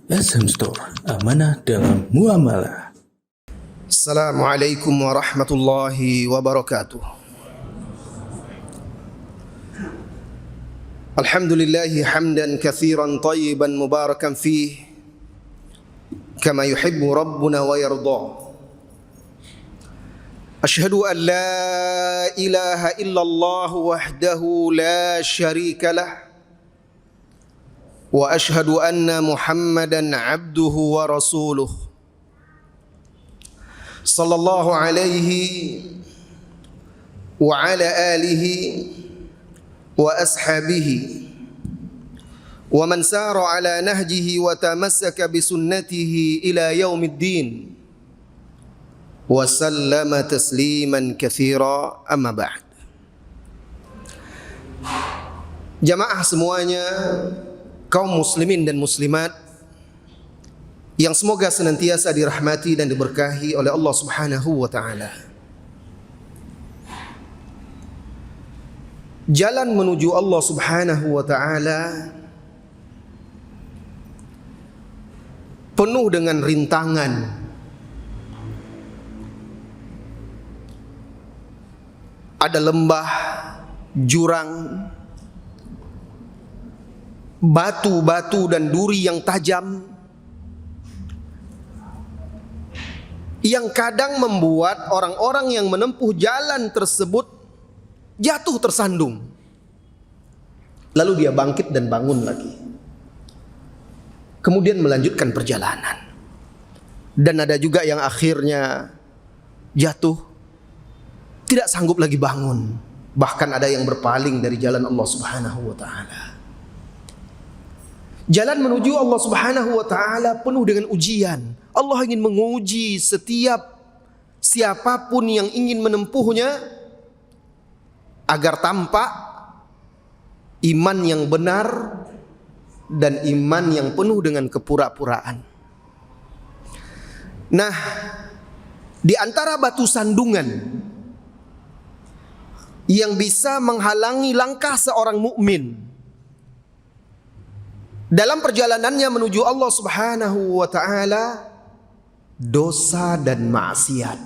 SM Store, amanah dalam muamalah. Assalamualaikum warahmatullahi wabarakatuh. Alhamdulillahi hamdan katsiran tayyiban mubarakan fih kama yuhibbu rabbuna wa yarda. Ashhadu an la ilaha illallah wahdahu la syarika lah wa ashhadu anna Muhammadan abduhu wa rasuluh sallallahu alaihi wa ala alihi wa ashabihi wa man sara ala nahjihi wa tamassaka bi sunnatihi ila yaumiddin wa sallama tasliman katsira, amma ba'd. Jamaah semuanya, kaum muslimin dan muslimat yang semoga senantiasa dirahmati dan diberkahi oleh Allah Subhanahu wa taala. Jalan menuju Allah Subhanahu wa taala penuh dengan rintangan. Ada lembah, jurang, batu-batu dan duri yang tajam, yang kadang membuat orang-orang yang menempuh jalan tersebut jatuh tersandung. Lalu dia bangkit dan bangun lagi, kemudian melanjutkan perjalanan. Dan ada juga yang akhirnya jatuh, tidak sanggup lagi bangun. Bahkan ada yang berpaling dari jalan Allah Subhanahu wa taala. Jalan menuju Allah Subhanahu wa taala penuh dengan ujian. Allah ingin menguji siapapun yang ingin menempuhnya agar tampak iman yang benar dan iman yang penuh dengan kepura-puraan. Nah, di antara batu sandungan yang bisa menghalangi langkah seorang mukmin dalam perjalanannya menuju Allah Subhanahu wa taala, dosa dan maksiat.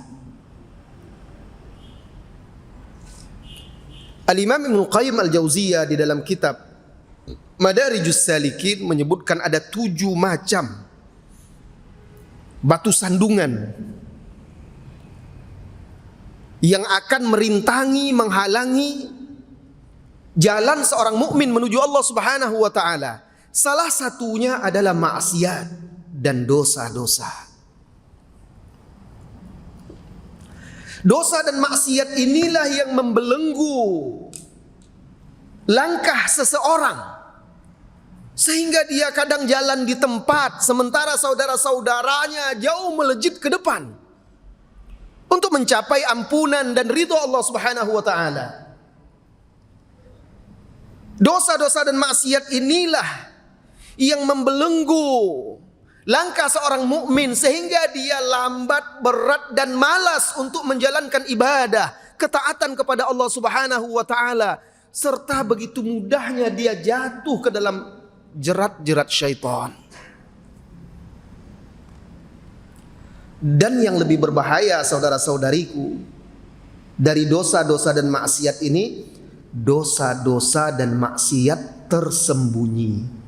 Al-Imam Ibnu Qayyim Al-Jauziyah di dalam kitab Madarijus Salikin menyebutkan ada 7 macam batu sandungan yang akan merintangi, menghalangi jalan seorang mukmin menuju Allah Subhanahu wa taala. Salah satunya adalah maksiat dan dosa-dosa. Dosa dan maksiat inilah yang membelenggu langkah seseorang, sehingga dia kadang jalan di tempat sementara saudara-saudaranya jauh melejit ke depan untuk mencapai ampunan dan ridha Allah Subhanahu wa taala. Dosa-dosa dan maksiat inilah yang membelenggu langkah seorang mukmin sehingga dia lambat, berat dan malas untuk menjalankan ibadah, ketaatan kepada Allah Subhanahu wa taala, serta begitu mudahnya dia jatuh ke dalam jerat-jerat syaitan. Dan yang lebih berbahaya, saudara-saudariku, dari dosa-dosa dan maksiat ini, dosa-dosa dan maksiat tersembunyi.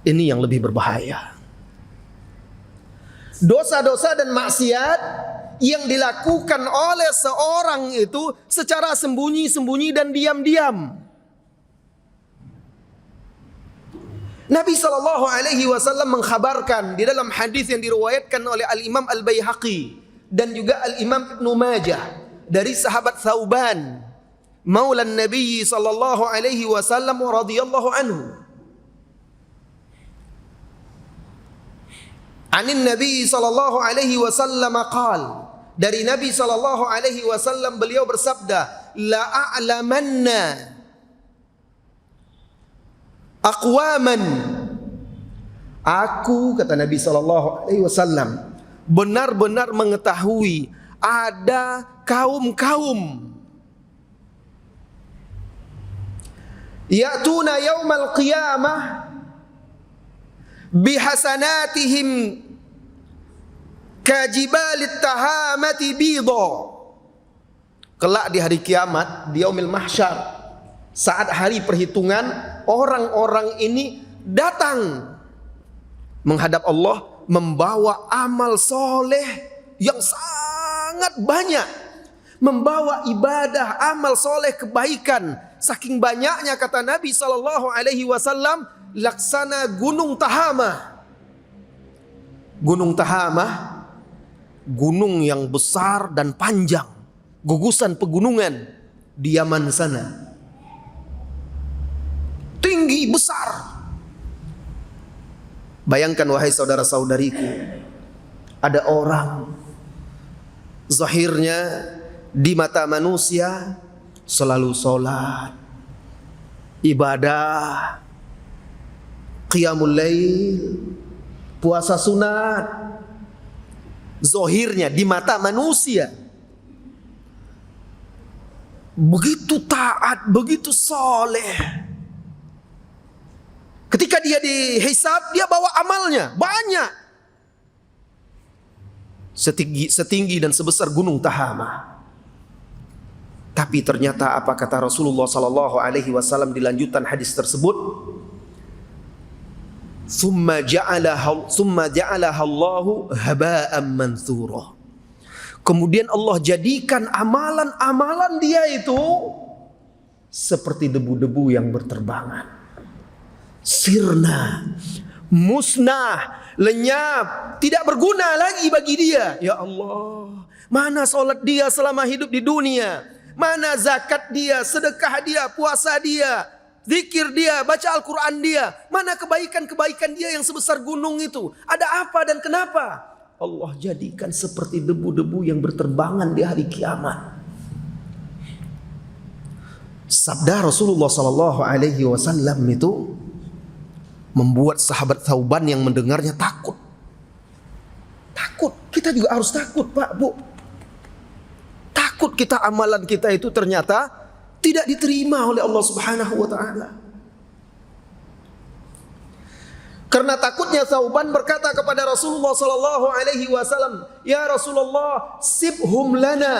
Ini yang lebih berbahaya. Dosa-dosa dan maksiat yang dilakukan oleh seorang itu secara sembunyi-sembunyi dan diam-diam. Nabi SAW mengkhabarkan di dalam hadis yang diriwayatkan oleh Al-Imam Al-Baihaqi dan juga Al-Imam Ibnu Majah dari sahabat Thauban, maulan Nabi SAW radhiyallahu anhu. Anin Nabi sallallahu alaihi wasallam qaal, dari Nabi sallallahu alaihi wasallam beliau bersabda, la a'lamanna aqwaman, aku, kata Nabi sallallahu alaihi wasallam, benar-benar mengetahui ada kaum-kaum ya'tuna yaumal qiyamah bihasanatihim kajibalit tahamati bidha. Kelak di hari kiamat, di yaumil mahsyar, saat hari perhitungan, orang-orang ini datang menghadap Allah membawa amal soleh yang sangat banyak, membawa ibadah, amal soleh, kebaikan. Saking banyaknya, kata Nabi SAW, laksana gunung Tahamah. Gunung Tahamah, gunung yang besar dan panjang, gugusan pegunungan di Yaman sana, tinggi besar. Bayangkan wahai saudara-saudariku, ada orang zahirnya di mata manusia selalu sholat, ibadah, qiyamul lail, puasa sunat. Zahirnya di mata manusia begitu taat, begitu soleh. Ketika dia dihisab, dia bawa amalnya banyak, setinggi dan sebesar gunung Tahamah. Tapi ternyata apa kata Rasulullah SAW di lanjutan hadis tersebut? Summa ja'alaha Allahu haba'an manthura. Kemudian Allah jadikan amalan-amalan dia itu seperti debu-debu yang berterbangan. Sirna, musnah, lenyap, tidak berguna lagi bagi dia. Ya Allah, mana solat dia selama hidup di dunia? Mana zakat dia, sedekah dia, puasa dia, zikir dia, baca Al-Quran dia? Mana kebaikan-kebaikan dia yang sebesar gunung itu? Ada apa dan kenapa? Allah jadikan seperti debu-debu yang berterbangan di hari kiamat. Sabda Rasulullah SAW itu membuat sahabat Thauban yang mendengarnya takut. Takut, kita juga harus takut, Pak, Bu. Takut kita, amalan kita itu ternyata tidak diterima oleh Allah Subhanahu wa taala. Karena takutnya Thauban berkata kepada Rasulullah SAW, "Ya Rasulullah, sibhum lana,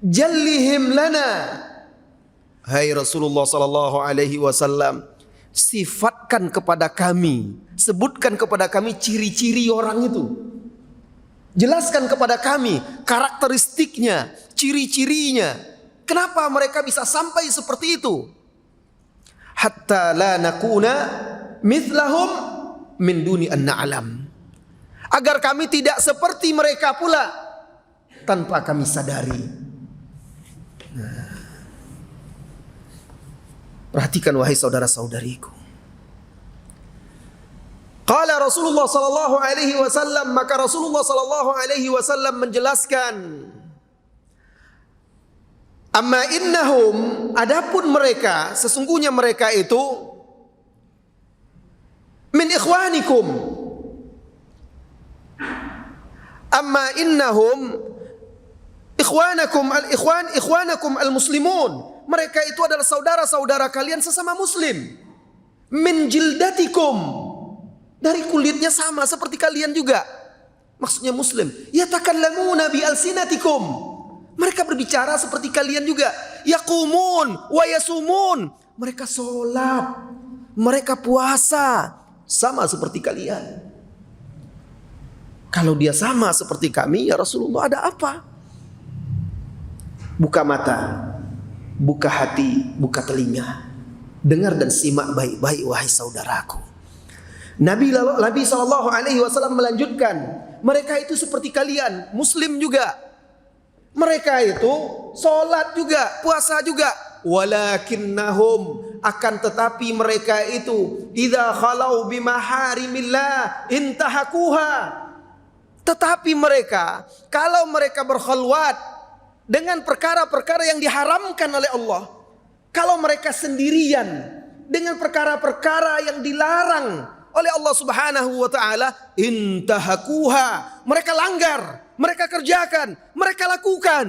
jallihim lana." Hai Rasulullah SAW, sifatkan kepada kami, sebutkan kepada kami ciri-ciri orang itu. Jelaskan kepada kami karakteristiknya, ciri-cirinya. Kenapa mereka bisa sampai seperti itu? Hatta la nakuna mithlahum min duni an na'lam. Agar kami tidak seperti mereka pula tanpa kami sadari. Perhatikan wahai saudara-saudariku. Qala Rasulullah sallallahu alaihi wasallam, maka Rasulullah sallallahu alaihi wasallam menjelaskan, amma innahum, adapun mereka, sesungguhnya mereka itu min ikhwanikum. Amma innahum ikhwanakum ikhwanakum al-muslimun. Mereka itu adalah saudara-saudara kalian sesama muslim. Min jildatikum, dari kulitnya sama seperti kalian juga. Maksudnya muslim. Yatakallamuna bi alsinatikum, mereka berbicara seperti kalian juga. Yaqumun wa yasumun, mereka sholat, mereka puasa sama seperti kalian. Kalau dia sama seperti kami, ya Rasulullah, ada apa? Buka mata, buka hati, buka telinga, dengar dan simak baik-baik wahai saudaraku. Nabi SAW melanjutkan, mereka itu seperti kalian, muslim juga. Mereka itu sholat juga, puasa juga. Walakinnahum, akan tetapi mereka itu idza khalau bimaharimillah intahakuha. Tetapi mereka, kalau mereka berkhalwat dengan perkara-perkara yang diharamkan oleh Allah, kalau mereka sendirian dengan perkara-perkara yang dilarang oleh Allah Subhanahu wa taala, intahakuha, mereka langgar, mereka kerjakan, mereka lakukan.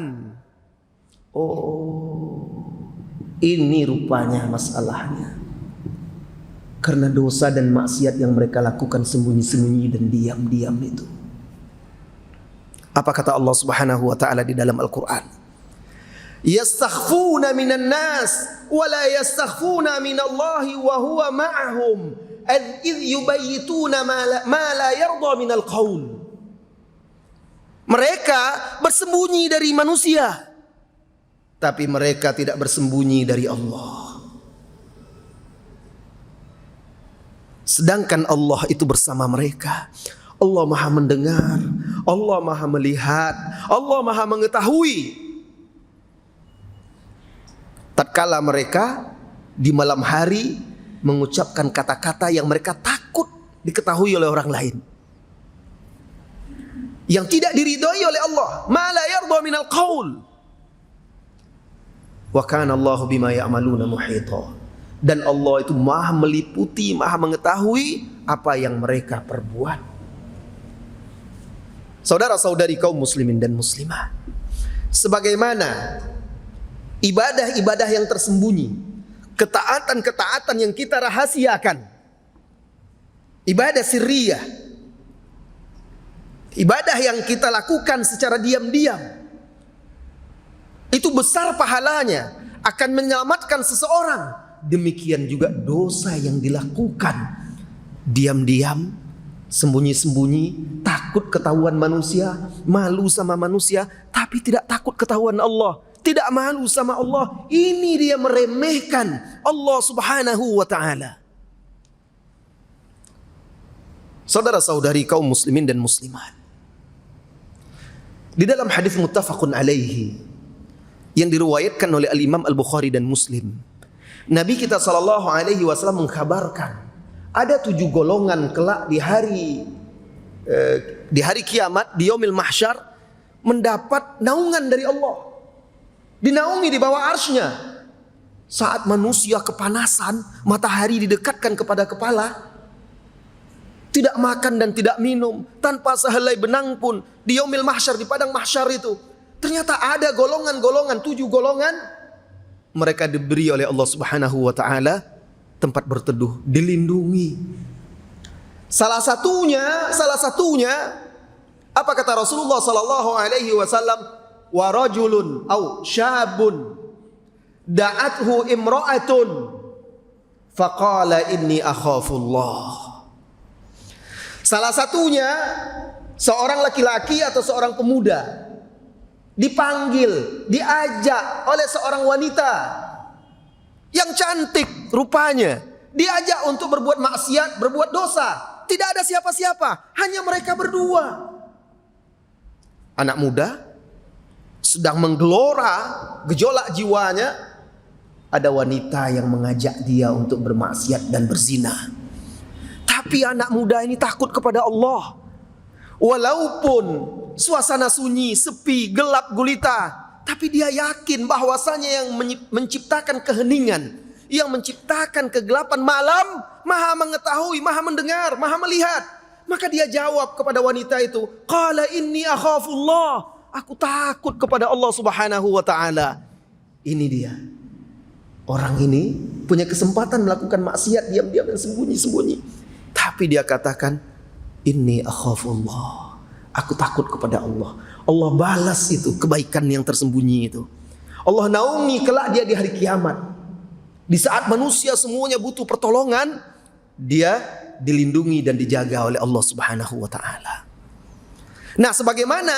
Oh, ini rupanya masalahnya. Karena dosa dan maksiat yang mereka lakukan sembunyi-sembunyi dan diam-diam itu. Apa kata Allah Subhanahu wa taala di dalam Al-Qur'an? Yastakhfuna minan nas wa la yastakhfuna minallahi wa huwa ma'ahum idh yubayyituna ma la yarda minal qaul. Mereka bersembunyi dari manusia, tapi mereka tidak bersembunyi dari Allah. Sedangkan Allah itu bersama mereka. Allah Maha mendengar, Allah Maha melihat, Allah Maha mengetahui. Tatkala mereka di malam hari mengucapkan kata-kata yang mereka takut diketahui oleh orang lain, yang tidak diridhoi oleh Allah, ma la yarda minal qaul. Wa kana Allahu bima ya'maluna muhita. Dan Allah itu Maha meliputi, Maha mengetahui apa yang mereka perbuat. Saudara-saudari kaum muslimin dan muslimah, sebagaimana ibadah-ibadah yang tersembunyi, ketaatan-ketaatan yang kita rahasiakan, ibadah sirriyah, ibadah yang kita lakukan secara diam-diam, itu besar pahalanya, akan menyelamatkan seseorang. Demikian juga dosa yang dilakukan diam-diam, sembunyi-sembunyi, takut ketahuan manusia, malu sama manusia, tapi tidak takut ketahuan Allah, tidak malu sama Allah. Ini dia meremehkan Allah Subhanahu wa ta'ala. Saudara-saudari kaum muslimin dan muslimat, di dalam hadis muttafaqun alaihi yang diriwayatkan oleh Al-Imam Al-Bukhari dan Muslim, Nabi kita sallallahu alaihi wasallam mengkhabarkan ada 7 golongan kelak di hari kiamat, di yaumil mahsyar, mendapat naungan dari Allah. Dinaungi di bawah arsy-Nya. Saat manusia kepanasan, matahari didekatkan kepada kepala, tidak makan dan tidak minum, tanpa sehelai benang pun di yaumil mahsyar, di padang mahsyar itu. Ternyata ada golongan-golongan, 7 golongan. Mereka diberi oleh Allah Subhanahu wa ta'ala tempat berteduh, dilindungi. Salah satunya apa kata Rasulullah sallallahu alaihi wasallam? Wa rajulun au syabun da'athu imra'atun faqala inni akhafullah. Salah satunya seorang laki-laki atau seorang pemuda dipanggil, diajak oleh seorang wanita yang cantik rupanya, diajak untuk berbuat maksiat, berbuat dosa. Tidak ada siapa-siapa, hanya mereka berdua. Anak muda sedang menggelora gejolak jiwanya, ada wanita yang mengajak dia untuk bermaksiat dan berzina. Tapi anak muda ini takut kepada Allah. Walaupun suasana sunyi, sepi, gelap gulita, tapi dia yakin bahwasanya yang menciptakan keheningan, yang menciptakan kegelapan malam, Maha mengetahui, Maha mendengar, Maha melihat. Maka dia jawab kepada wanita itu, qala inni akhafullah, aku takut kepada Allah Subhanahu wa ta'ala. Ini dia. Orang ini punya kesempatan melakukan maksiat diam-diam dan sembunyi-sembunyi, tapi dia katakan, inni akhafullah, aku takut kepada Allah. Allah balas itu kebaikan yang tersembunyi itu. Allah naungi kelak dia di hari kiamat. Di saat manusia semuanya butuh pertolongan, dia dilindungi dan dijaga oleh Allah Subhanahu wa ta'ala. Nah, sebagaimana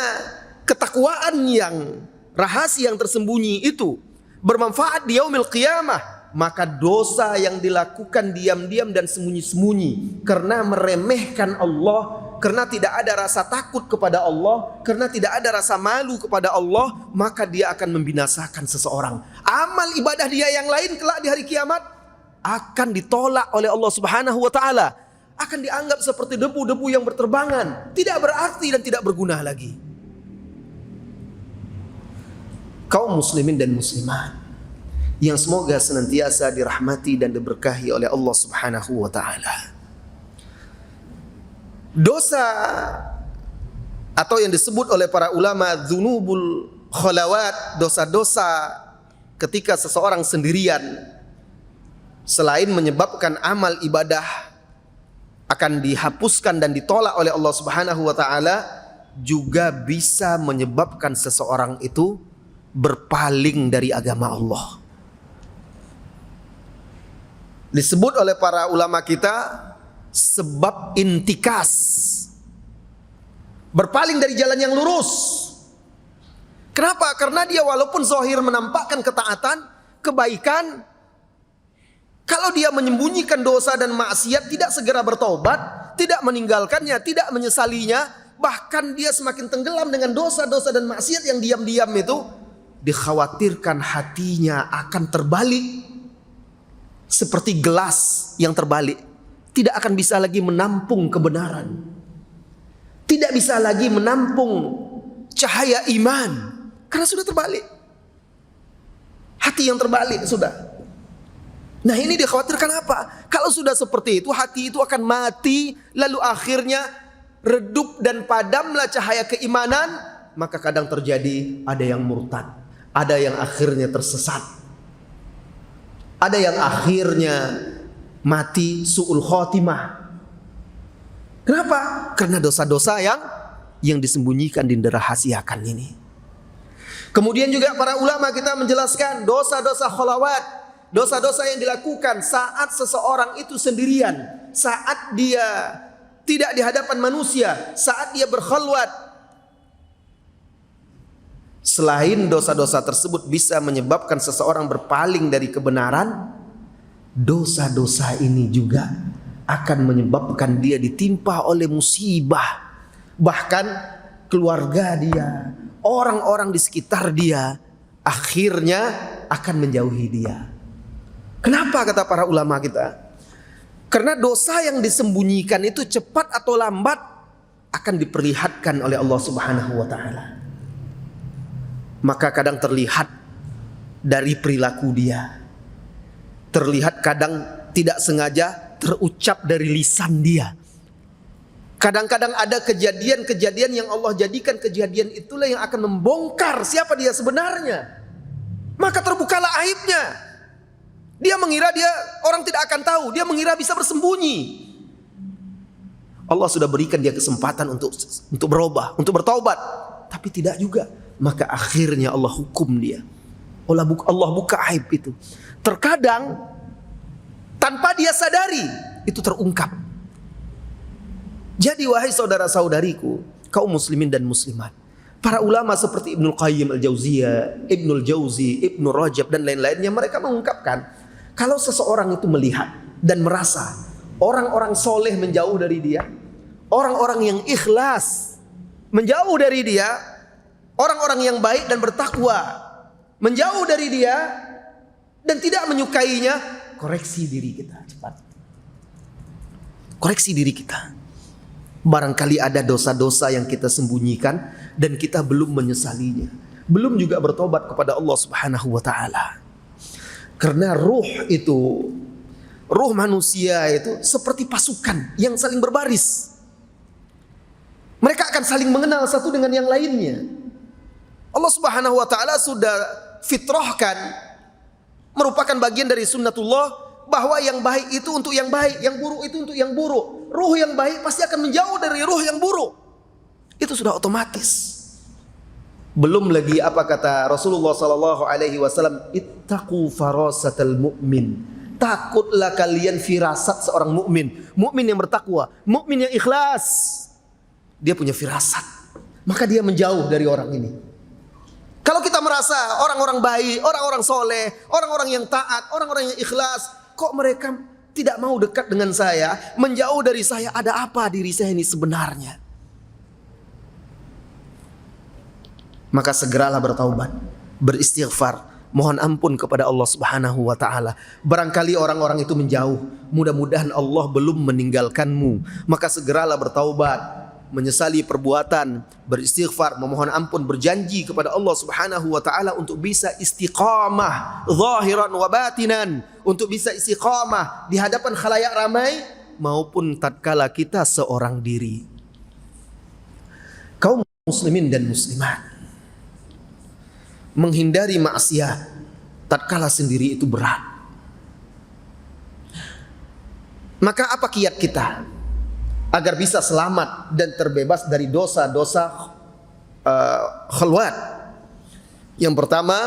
ketakwaan yang rahasia yang tersembunyi itu bermanfaat di yaumil qiyamah, maka dosa yang dilakukan diam-diam dan sembunyi-sembunyi karena meremehkan Allah, karena tidak ada rasa takut kepada Allah, karena tidak ada rasa malu kepada Allah, maka dia akan membinasakan seseorang. Amal ibadah dia yang lain kelak di hari kiamat akan ditolak oleh Allah Subhanahu wa ta'ala, akan dianggap seperti debu-debu yang berterbangan, tidak berarti dan tidak berguna lagi. Kaum muslimin dan muslimat yang semoga senantiasa dirahmati dan diberkahi oleh Allah Subhanahu wa ta'ala, dosa atau yang disebut oleh para ulama dzunubul khalawat, dosa-dosa ketika seseorang sendirian, selain menyebabkan amal ibadah akan dihapuskan dan ditolak oleh Allah Subhanahu wa taala, juga bisa menyebabkan seseorang itu berpaling dari agama Allah. Disebut oleh para ulama kita sebab intikas, berpaling dari jalan yang lurus. Kenapa? Karena dia walaupun zahir menampakkan ketaatan, kebaikan, kalau dia menyembunyikan dosa dan maksiat, tidak segera bertobat, tidak meninggalkannya, tidak menyesalinya, bahkan dia semakin tenggelam dengan dosa-dosa dan maksiat yang diam-diam itu, dikhawatirkan hatinya akan terbalik seperti gelas yang terbalik, tidak akan bisa lagi menampung kebenaran, tidak bisa lagi menampung cahaya iman, karena sudah terbalik. Hati yang terbalik sudah. Nah, ini dikhawatirkan apa? Kalau sudah seperti itu, hati itu akan mati, lalu akhirnya redup dan padamlah cahaya keimanan, maka kadang terjadi ada yang murtad, ada yang akhirnya tersesat, ada yang akhirnya mati su'ul khotimah. Kenapa? Karena dosa-dosa yang disembunyikan dan dirahasiakan ini. Kemudian juga para ulama kita menjelaskan dosa-dosa kholawat, dosa-dosa yang dilakukan saat seseorang itu sendirian, saat dia tidak di hadapan manusia, saat dia berkhalwat. Selain dosa-dosa tersebut bisa menyebabkan seseorang berpaling dari kebenaran, dosa-dosa ini juga akan menyebabkan dia ditimpa oleh musibah. Bahkan keluarga dia, orang-orang di sekitar dia akhirnya akan menjauhi dia. Kenapa kata para ulama kita? Karena dosa yang disembunyikan itu cepat atau lambat akan diperlihatkan oleh Allah Subhanahu wa taala. Maka kadang terlihat dari perilaku dia, terlihat kadang tidak sengaja terucap dari lisan dia. Kadang-kadang ada kejadian-kejadian yang Allah jadikan kejadian itulah yang akan membongkar siapa dia sebenarnya. Maka terbukalah aibnya. Dia mengira orang tidak akan tahu, dia mengira bisa bersembunyi. Allah sudah berikan dia kesempatan untuk berubah, untuk bertaubat, tapi tidak juga. Maka akhirnya Allah hukum dia. Allah buka aib itu. Terkadang tanpa dia sadari itu terungkap. Jadi wahai saudara-saudariku, kaum muslimin dan muslimat, para ulama seperti Ibnul Qayyim al-Jauziyah, Ibnul Jauzi, Ibnu Rajab dan lain-lainnya, mereka mengungkapkan kalau seseorang itu melihat dan merasa orang-orang soleh menjauh dari dia, orang-orang yang ikhlas menjauh dari dia, orang-orang yang baik dan bertakwa menjauh dari dia dan tidak menyukainya, koreksi diri kita cepat. Koreksi diri kita. Barangkali ada dosa-dosa yang kita sembunyikan dan kita belum menyesalinya, belum juga bertobat kepada Allah Subhanahu wa taala. Karena ruh manusia itu seperti pasukan yang saling berbaris. Mereka akan saling mengenal satu dengan yang lainnya. Allah Subhanahu wa taala sudah fitrahkan, merupakan bagian dari sunnatullah, bahwa yang baik itu untuk yang baik, yang buruk itu untuk yang buruk. Ruh yang baik pasti akan menjauh dari ruh yang buruk. Itu sudah otomatis. Belum lagi apa kata Rasulullah sallallahu alaihi wasallam, ittaqu farasatal mu'min. Takutlah kalian firasat seorang mukmin, mukmin yang bertakwa, mukmin yang ikhlas. Dia punya firasat, maka dia menjauh dari orang ini. Kalau kita merasa orang-orang baik, orang-orang soleh, orang-orang yang taat, orang-orang yang ikhlas, kok mereka tidak mau dekat dengan saya, menjauh dari saya, ada apa diri saya ini sebenarnya? Maka segeralah bertaubat, beristighfar, mohon ampun kepada Allah Subhanahu wa taala. Barangkali orang-orang itu menjauh, mudah-mudahan Allah belum meninggalkanmu. Maka segeralah bertaubat, menyesali perbuatan, beristighfar, memohon ampun, berjanji kepada Allah Subhanahu wa taala untuk bisa istiqamah zahiran wa batinan, untuk bisa istiqamah di hadapan khalayak ramai maupun tatkala kita seorang diri. Kaum muslimin dan muslimat, menghindari maksiat tatkala sendiri itu berat. Maka apa kiat kita agar bisa selamat dan terbebas dari dosa-dosa khalwat? Yang pertama,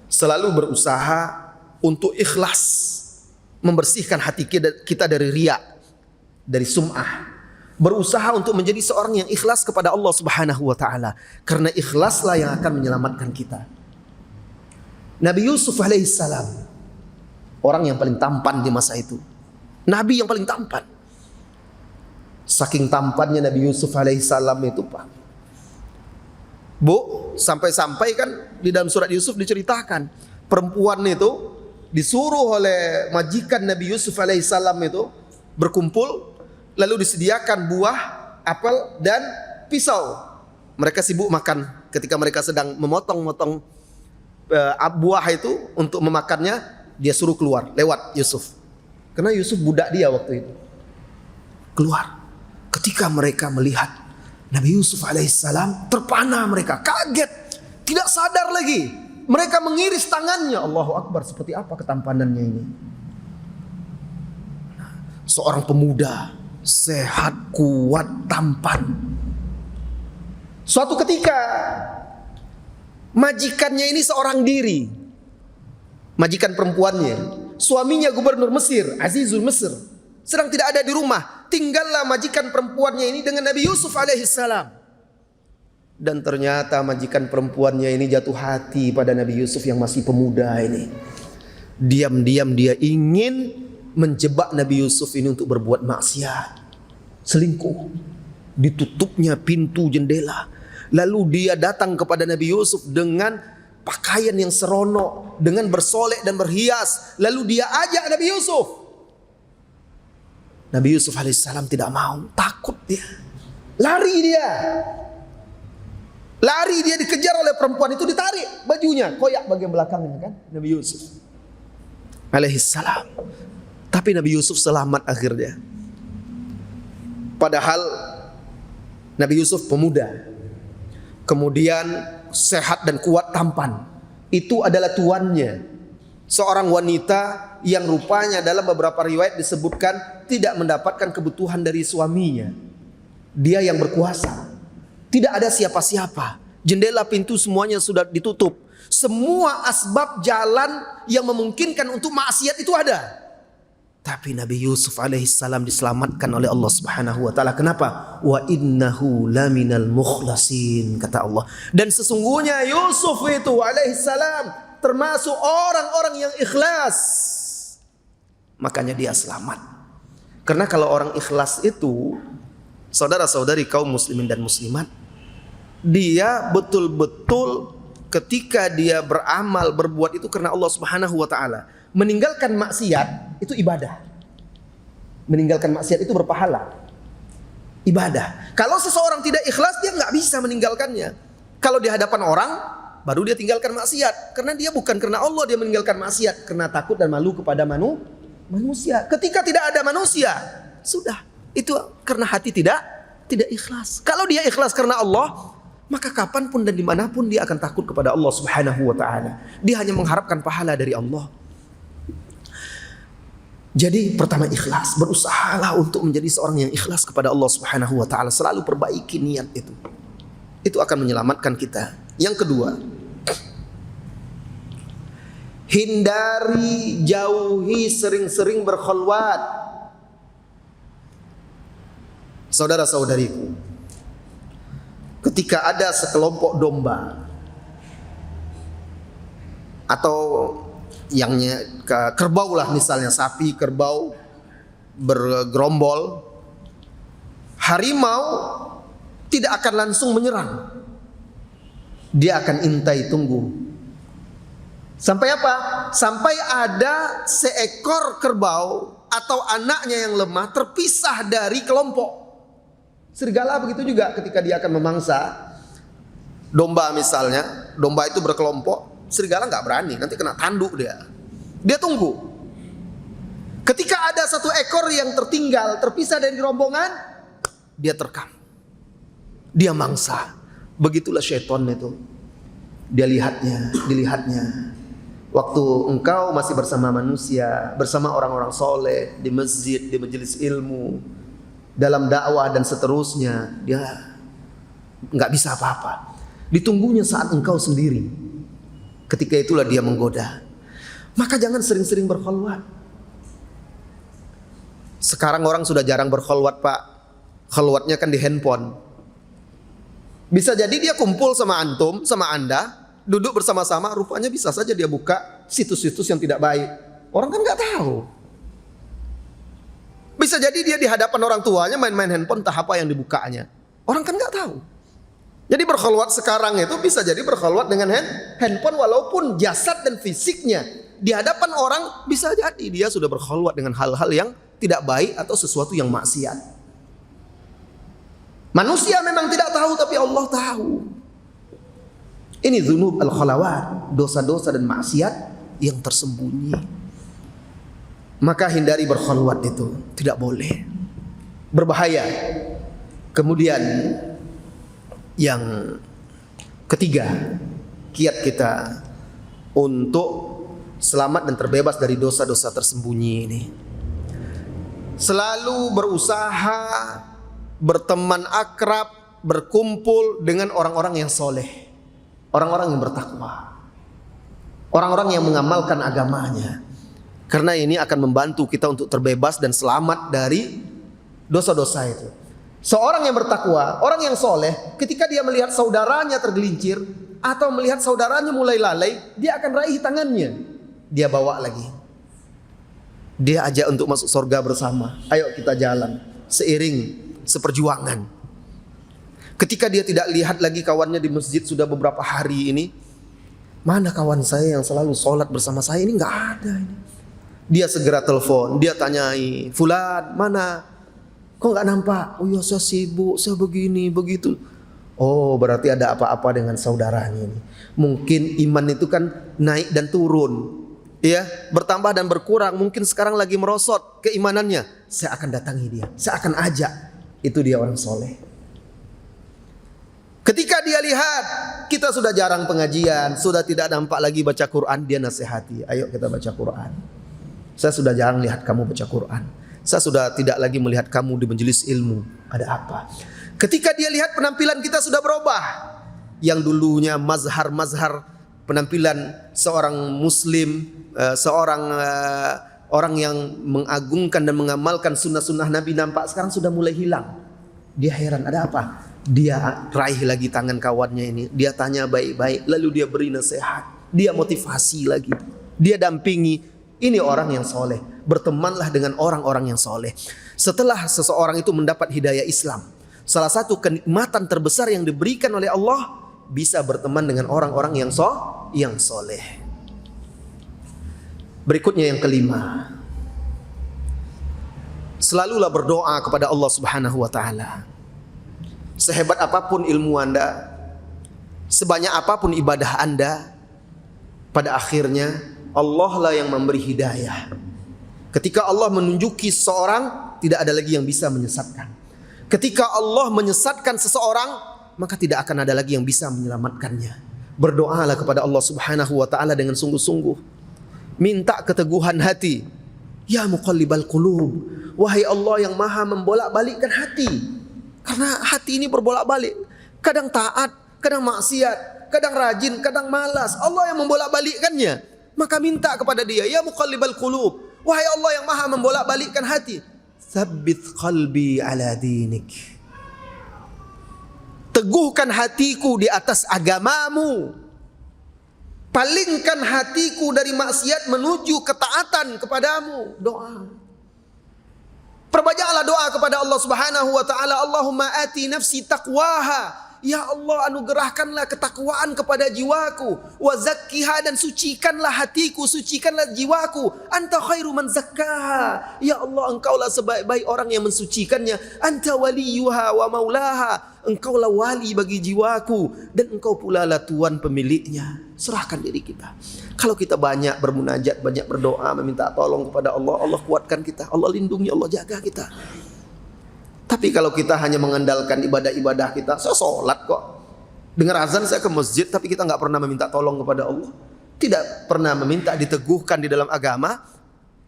selalu berusaha untuk ikhlas, membersihkan hati kita dari riya, dari sum'ah. Berusaha untuk menjadi seorang yang ikhlas kepada Allah Subhanahu wa taala, karena ikhlaslah yang akan menyelamatkan kita. Nabi Yusuf alaihissalam, orang yang paling tampan di masa itu, nabi yang paling tampan. Saking tampannya Nabi Yusuf alaihissalam itu, Pak, Bu, sampai-sampai kan di dalam surat Yusuf diceritakan, perempuan itu disuruh oleh majikan Nabi Yusuf alaihissalam itu berkumpul, lalu disediakan buah, apel dan pisau. Mereka sibuk makan. Ketika mereka sedang memotong-motong buah itu untuk memakannya, dia suruh keluar lewat Yusuf. Karena Yusuf budak dia waktu itu. Keluar. Ketika mereka melihat Nabi Yusuf alaihissalam, terpana mereka, kaget, tidak sadar lagi. Mereka mengiris tangannya. Allahu Akbar, seperti apa ketampanannya ini. Seorang pemuda, sehat, kuat, tampan. Suatu ketika majikannya ini seorang diri, majikan perempuannya, suaminya gubernur Mesir, Azizul Mesir, sedang tidak ada di rumah. Tinggallah majikan perempuannya ini dengan Nabi Yusuf alaihissalam. Dan ternyata majikan perempuannya ini jatuh hati pada Nabi Yusuf yang masih pemuda ini. Diam-diam dia ingin menjebak Nabi Yusuf ini untuk berbuat maksiat, selingkuh. Ditutupnya pintu jendela, lalu dia datang kepada Nabi Yusuf dengan pakaian yang seronok, dengan bersolek dan berhias. Lalu dia ajak Nabi Yusuf. Nabi Yusuf alaihissalam tidak mau, takut dia, lari dia. Lari dia, dikejar oleh perempuan itu, ditarik bajunya, koyak bagian belakangnya kan Nabi Yusuf alaihissalam. Tapi Nabi Yusuf selamat akhirnya. Padahal Nabi Yusuf pemuda, kemudian sehat dan kuat, tampan. Itu adalah tuannya, seorang wanita yang rupanya dalam beberapa riwayat disebutkan tidak mendapatkan kebutuhan dari suaminya. Dia yang berkuasa, tidak ada siapa-siapa, jendela pintu semuanya sudah ditutup. Semua asbab jalan yang memungkinkan untuk maksiat itu ada. Tapi Nabi Yusuf alaihissalam diselamatkan oleh Allah Subhanahu wa taala. Kenapa? Wa innahu laminal mukhlasin, kata Allah. Dan sesungguhnya Yusuf itu alaihissalam termasuk orang-orang yang ikhlas. Makanya dia selamat. Karena kalau orang ikhlas itu, saudara-saudari kaum muslimin dan muslimat, dia betul-betul ketika dia beramal, berbuat itu karena Allah Subhanahu wa taala. Meninggalkan maksiat itu ibadah. Meninggalkan maksiat itu berpahala. Ibadah. Kalau seseorang tidak ikhlas, dia nggak bisa meninggalkannya. Kalau di hadapan orang, baru dia tinggalkan maksiat. Karena dia bukan karena Allah dia meninggalkan maksiat, karena takut dan malu kepada manusia. Ketika tidak ada manusia, sudah. Itu karena hati tidak ikhlas. Kalau dia ikhlas karena Allah, maka kapanpun dan dimanapun dia akan takut kepada Allah Subhanahu wa ta'ala. Dia hanya mengharapkan pahala dari Allah. Jadi pertama ikhlas, berusahalah untuk menjadi seorang yang ikhlas kepada Allah Subhanahu wa taala, selalu perbaiki niat itu. Itu akan menyelamatkan kita. Yang kedua, hindari, jauhi sering-sering berkhulwat. Saudara-saudariku, ketika ada sekelompok domba atau yangnya kerbau lah, misalnya sapi, kerbau bergerombol, harimau tidak akan langsung menyerang. Dia akan intai, tunggu. Sampai apa? Sampai ada seekor kerbau atau anaknya yang lemah terpisah dari kelompok. Serigala begitu juga, ketika dia akan memangsa domba misalnya, domba itu berkelompok, serigala nggak berani, nanti kena tanduk dia. Dia tunggu. Ketika ada satu ekor yang tertinggal, terpisah dari rombongan, dia terkam. Dia mangsa. Begitulah syaitan itu. Dia dilihatnya. Waktu engkau masih bersama manusia, bersama orang-orang soleh, di masjid, di majelis ilmu, dalam dakwah dan seterusnya, dia nggak bisa apa-apa. Ditunggunya saat engkau sendiri. Ketika itulah dia menggoda. Maka jangan sering-sering berkholwat. Sekarang orang sudah jarang berkholwat, Pak. Kholwatnya kan di handphone. Bisa jadi dia kumpul sama antum, sama Anda, duduk bersama-sama, rupanya bisa saja dia buka situs-situs yang tidak baik. Orang kan nggak tahu. Bisa jadi dia di hadapan orang tuanya main-main handphone, entah apa yang dibukanya. Orang kan nggak tahu. Jadi berkholwat sekarang itu bisa jadi berkholwat dengan handphone, walaupun jasad dan fisiknya di hadapan orang bisa jadi dia sudah berkholwat dengan hal-hal yang tidak baik atau sesuatu yang maksiat. Manusia memang tidak tahu, tapi Allah tahu. Ini dzunub al-khalawat, dosa-dosa dan maksiat yang tersembunyi. Maka hindari berkholwat itu, tidak boleh. Berbahaya. Kemudian yang ketiga, kiat kita untuk selamat dan terbebas dari dosa-dosa tersembunyi ini. Selalu berusaha berteman akrab, berkumpul dengan orang-orang yang soleh. Orang-orang yang bertakwa, orang-orang yang mengamalkan agamanya, karena ini akan membantu kita untuk terbebas dan selamat dari dosa-dosa itu. Seorang yang bertakwa, orang yang soleh, ketika dia melihat saudaranya tergelincir atau melihat saudaranya mulai lalai, dia akan raih tangannya, dia bawa lagi, dia ajak untuk masuk surga bersama. Ayo kita jalan seiring, seperjuangan. Ketika dia tidak lihat lagi kawannya di masjid sudah beberapa hari ini, mana kawan saya yang selalu sholat bersama saya ini, nggak ada ini. Dia segera telepon, dia tanyai, Fulan mana? Kok nggak nampak? Oh ya saya sibuk, saya begini begitu. Oh berarti ada apa-apa dengan saudaranya ini. Mungkin iman itu kan naik dan turun, ya, bertambah dan berkurang. Mungkin sekarang lagi merosot keimanannya. Saya akan datangi dia, saya akan ajak. Itu dia orang soleh. Ketika dia lihat kita sudah jarang pengajian, sudah tidak nampak lagi baca Quran, dia nasihati, ayo kita baca Quran. Saya sudah jarang lihat kamu baca Quran. Saya sudah tidak lagi melihat kamu di majelis ilmu. Ada apa? Ketika dia lihat penampilan kita sudah berubah, yang dulunya mazhar penampilan seorang muslim, seorang orang yang mengagungkan dan mengamalkan sunnah-sunnah Nabi, nampak sekarang sudah mulai hilang. Dia heran, ada apa? Dia raih lagi tangan kawannya ini, dia tanya baik-baik, lalu dia beri nasihat, dia motivasi lagi, dia dampingi. Ini orang yang soleh. Bertemanlah dengan orang-orang yang soleh. Setelah seseorang itu mendapat hidayah Islam, salah satu kenikmatan terbesar yang diberikan oleh Allah, bisa berteman dengan orang-orang yang soleh. Berikutnya yang kelima, selalulah berdoa kepada Allah Subhanahu wa ta'ala. Sehebat apapun ilmu Anda, sebanyak apapun ibadah Anda, pada akhirnya Allah lah yang memberi hidayah. Ketika Allah menunjuki seseorang, tidak ada lagi yang bisa menyesatkan. Ketika Allah menyesatkan seseorang, maka tidak akan ada lagi yang bisa menyelamatkannya. Berdoalah kepada Allah Subhanahu wa ta'ala dengan sungguh-sungguh. Minta keteguhan hati. Ya muqallibal qulub, wahai Allah yang maha membolak-balikkan hati. Karena hati ini berbolak-balik. Kadang taat, kadang maksiat, kadang rajin, kadang malas. Allah yang membolak-balikkannya. Maka minta kepada dia, ya muqallibal qulub, wahai Allah yang maha membolak-balikkan hati, tsabbit qalbi ala dinik. Teguhkan hatiku di atas agamamu. Palingkan hatiku dari maksiat menuju ketaatan kepadamu. Doa. Perbanyaklah doa kepada Allah Subhanahu wa ta'ala. Allahumma ati nafsi taqwaha. Ya Allah, anugerahkanlah ketakwaan kepada jiwaku. Wa zakkiha, dan sucikanlah hatiku, sucikanlah jiwaku. Anta khairu man zakkaha. Ya Allah, engkaulah sebaik-baik orang yang mensucikannya. Anta waliyuha wa maulaha. Engkaulah wali bagi jiwaku, dan engkau pula lah Tuhan pemiliknya. Serahkan diri kita. Kalau kita banyak bermunajat, banyak berdoa, meminta tolong kepada Allah, Allah kuatkan kita, Allah lindungi, Allah jaga kita. Tapi kalau kita hanya mengandalkan ibadah-ibadah kita, saya sholat kok, dengar azan saya ke masjid, tapi kita nggak pernah meminta tolong kepada Allah. tidak pernah meminta diteguhkan di dalam agama,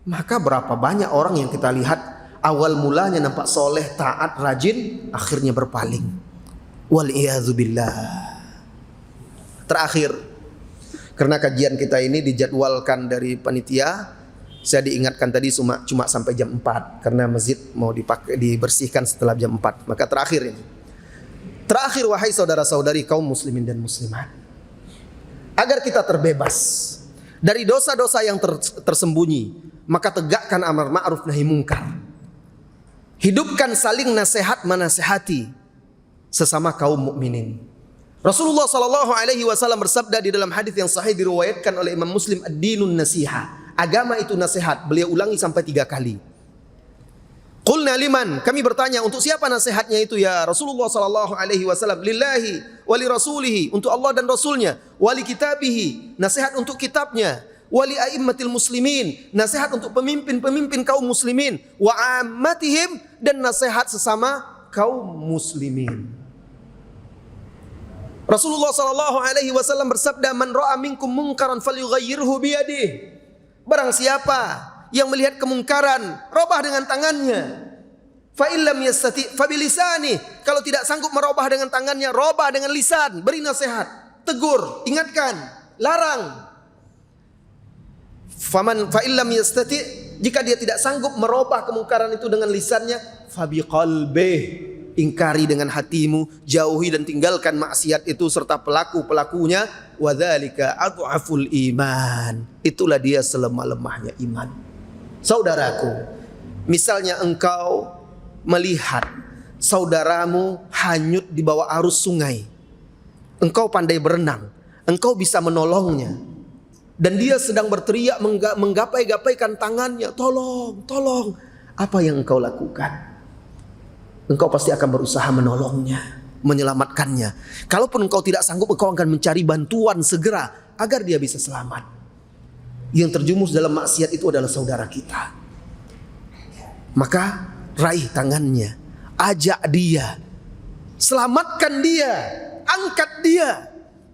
maka berapa banyak orang yang kita lihat awal mulanya nampak soleh, taat, rajin, akhirnya berpaling. Wal'iyadzubillah. Terakhir, karena kajian kita ini dijadwalkan dari panitia, saya diingatkan tadi cuma sampai jam 4 karena masjid mau dibersihkan setelah jam 4. Maka terakhir ini. Terakhir, wahai saudara-saudari kaum muslimin dan muslimat, agar kita terbebas dari dosa-dosa yang tersembunyi, maka tegakkan amar ma'ruf nahi mungkar. Hidupkan saling nasihat menasihati sesama kaum mukminin. Rasulullah sallallahu alaihi wasallam bersabda di dalam hadis yang sahih diriwayatkan oleh Imam Muslim, ad-dinun nasiha. Agama itu nasihat. Beliau ulangi sampai 3 kali. Qulna liman, kami bertanya untuk siapa nasihatnya itu ya Rasulullah sallallahu alaihi wasallam? Lillahi wali rasulihi, untuk Allah dan Rasulnya, wali kitabihi, nasihat untuk kitabnya, wali a'immatil muslimin, nasihat untuk pemimpin-pemimpin kaum muslimin, wa ammatihim, dan nasihat sesama kaum muslimin. Rasulullah sallallahu alaihi wasallam bersabda, man ra'a minkum munkaran falyughayyirhu biyadihi. Barang siapa yang melihat kemungkaran, robah dengan tangannya. Fa illam yastati fa bilisani. Kalau tidak sanggup merubah dengan tangannya, robah dengan lisan, beri nasihat, tegur, ingatkan, larang. Faman fa illam yastati, jika dia tidak sanggup merubah kemungkaran itu dengan lisannya, fa biqalbih, ingkari dengan hatimu, jauhi dan tinggalkan maksiat itu serta pelaku-pelakunya. Wadzalika adhaful iman, itulah dia selemah-lemahnya iman. Saudaraku, misalnya engkau melihat saudaramu hanyut di bawah arus sungai, engkau pandai berenang, engkau bisa menolongnya, dan dia sedang berteriak menggapai-gapaikan tangannya, tolong, tolong. Apa yang engkau lakukan? Engkau pasti akan berusaha menolongnya, menyelamatkannya. Kalaupun engkau tidak sanggup, engkau akan mencari bantuan segera agar dia bisa selamat. Yang terjumus dalam maksiat itu adalah saudara kita. Maka raih tangannya, ajak dia, selamatkan dia, angkat dia.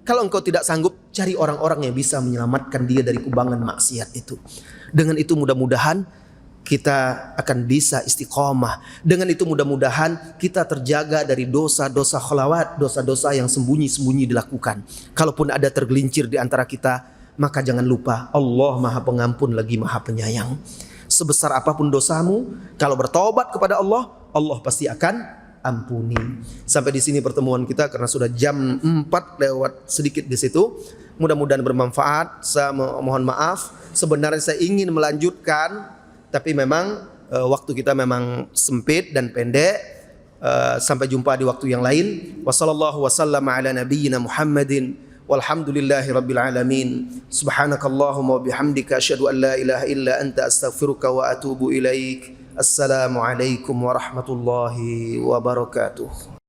Kalau engkau tidak sanggup, cari orang-orang yang bisa menyelamatkan dia dari kubangan maksiat itu. Dengan itu mudah-mudahan kita akan bisa istiqomah. Dengan itu mudah-mudahan kita terjaga dari dosa-dosa khalawat, dosa-dosa yang sembunyi-sembunyi dilakukan. Kalaupun ada tergelincir di antara kita, maka jangan lupa Allah Maha Pengampun lagi Maha Penyayang. Sebesar apapun dosamu, kalau bertobat kepada Allah, Allah pasti akan ampuni. Sampai di sini pertemuan kita karena sudah jam 4 lewat sedikit di situ. Mudah-mudahan bermanfaat. Saya mohon maaf. Sebenarnya saya ingin melanjutkan, tapi memang waktu kita memang sempit dan pendek. Sampai jumpa di waktu yang lain. Wassallallahu wasallam ala nabiyyina Muhammadin. Walhamdulillahi rabbil alamin. Subhanakallahumma wa bihamdika asyhadu an la ilaha illa anta astaghfiruka wa atubu ilaik. Assalamualaikum warahmatullahi wabarakatuh.